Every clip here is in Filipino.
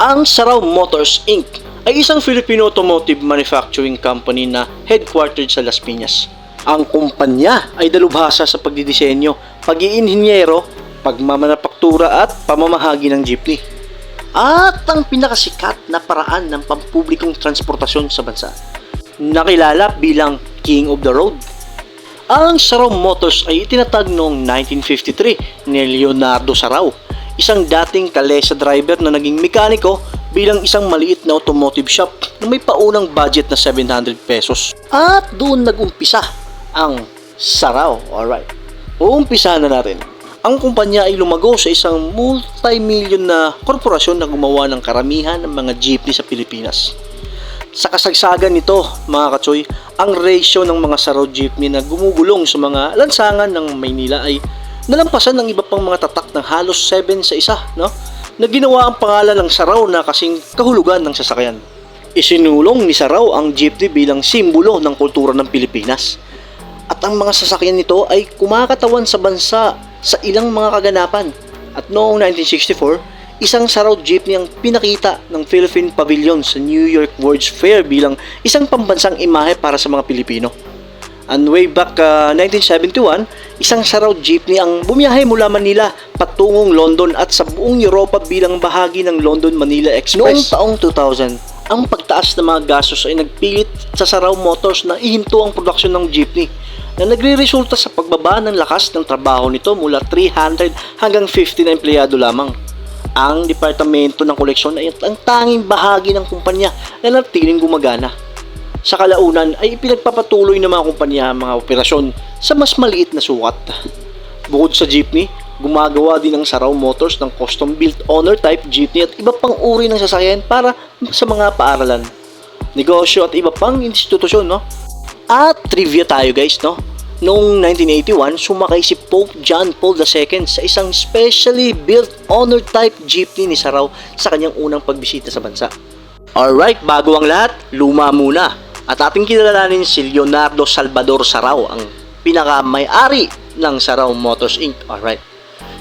Ang Sarao Motors Inc. ay isang Filipino automotive manufacturing company na headquartered sa Las Piñas. Ang kumpanya ay dalubhasa sa pagdidisenyo, pag-iinhinyero, pagmamanapaktura at pamamahagi ng jeepney. At ang pinakasikat na paraan ng pampublikong transportasyon sa bansa, nakilala bilang King of the Road. Ang Sarao Motors ay itinatag noong 1953 ni Leonardo Sarao, isang dating kalesa driver na naging mekaniko bilang isang maliit na automotive shop na may paunang budget na 700 pesos. At doon nag-umpisa ang Sarao. Alright, uumpisa na natin. Ang kumpanya ay lumago sa isang multi-million na korporasyon na gumawa ng karamihan ng mga jeepney sa Pilipinas. Sa kasagsagan nito, mga katsoy, ang ratio ng mga Sarao jeepney na gumugulong sa mga lansangan ng Maynila ay nalampasan ng iba pang mga tatak ng halos 7 sa isa, no? Na ginawa ang pangalan ng Sarao na kasing kahulugan ng sasakyan. Isinulong ni Sarao ang jeepney bilang simbolo ng kultura ng Pilipinas. At ang mga sasakyan nito ay kumakatawan sa bansa sa ilang mga kaganapan. At noong 1964, isang Sarao jeepney ang pinakita ng Philippine Pavilion sa New York World's Fair bilang isang pambansang imahe para sa mga Pilipino. And way back 1971, isang Sarao jeepney ang bumiyahe mula Manila patungong London at sa buong Europa bilang bahagi ng London-Manila Express. Noong taong 2000, ang pagtaas ng mga gastos ay nagpilit sa Sarao Motors na ihinto ang produksyon ng jeepney na nagre-resulta sa pagbaba ng lakas ng trabaho nito mula 300 hanggang 50 na empleyado lamang. Ang departamento ng koleksyon ay ang tanging bahagi ng kumpanya na natiling gumagana. Sa kalaunan ay ipinagpapatuloy ng mga kumpanya ang mga operasyon sa mas maliit na sukat. Bukod sa jeepney, gumagawa din ang Sarao Motors ng custom-built owner type jeepney at iba pang uri ng sasakyan para sa mga paaralan, negosyo at iba pang institusyon, no? At trivia tayo guys, no? Noong 1981, sumakay si Pope John Paul II sa isang specially built owner type jeepney ni Sarao sa kanyang unang pagbisita sa bansa. Alright, bago ang lahat, luma muna. At ating kilalanin si Leonardo Salvador Sarao, ang pinaka-may-ari ng Sarao Motors Inc. Alright.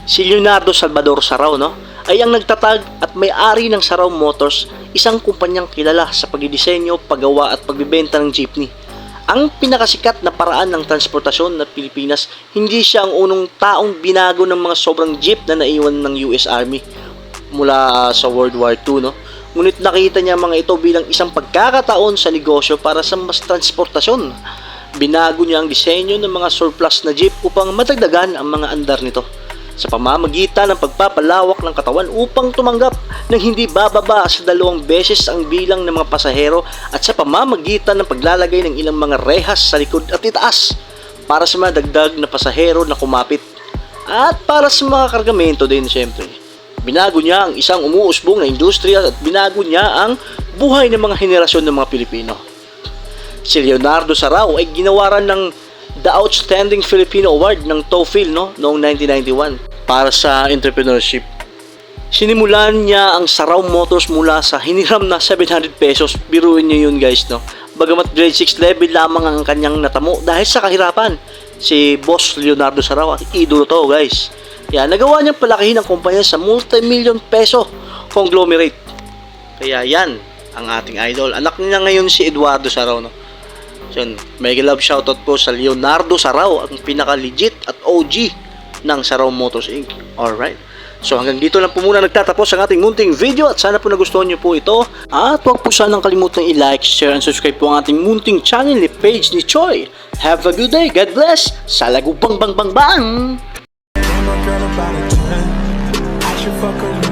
Si Leonardo Salvador Sarao, no, ay ang nagtatag at may-ari ng Sarao Motors, isang kumpanyang kilala sa pagdidisenyo, paggawa at pagbebenta ng jeepney. Ang pinakasikat na paraan ng transportasyon ng Pilipinas, hindi siya ang unang taong binago ng mga sobrang jeep na naiwan ng US Army mula sa World War II, no? Ngunit nakita niya mga ito bilang isang pagkakataon sa negosyo para sa mas transportasyon. Binago niya ang disenyo ng mga surplus na jeep upang madagdagan ang mga andar nito sa pamamagitan ng pagpapalawak ng katawan upang tumanggap ng hindi bababa sa 2 beses ang bilang ng mga pasahero at sa pamamagitan ng paglalagay ng ilang mga rehas sa likod at itaas para sa mga dagdag na pasahero na kumapit at para sa mga kargamento din siyempre. Binago niya ang isang umuusbong na industriya at binago niya ang buhay ng mga henerasyon ng mga Pilipino. Si Leonardo Sarao ay ginawaran ng The Outstanding Filipino Award ng TOEFL, no, noong 1991 para sa entrepreneurship. Sinimulan niya ang Sarao Motors mula sa hiniram na 700 pesos. Biruin niyo yun guys, no? Bagamat grade 6 level lamang ang kanyang natamo dahil sa kahirapan. Si Boss Leonardo Sarao, idolo to guys. Yan, nagawa niyang palakihin ang kumpanya sa multi-million peso conglomerate. Kaya yan ang ating idol. Anak niya ngayon si Eduardo Sarao, no? So, mega love shoutout po sa Leonardo Sarao, ang pinaka-legit at OG ng Sarao Motors Inc. Alright. So hanggang dito lang po muna nagtatapos ang ating munting video at sana po nagustuhan niyo po ito. At huwag po sanang kalimutang i-like, share, and subscribe po ang ating munting channel ni page ni Choi. Have a good day. God bless. Salagu bang bang bang bang. Fuck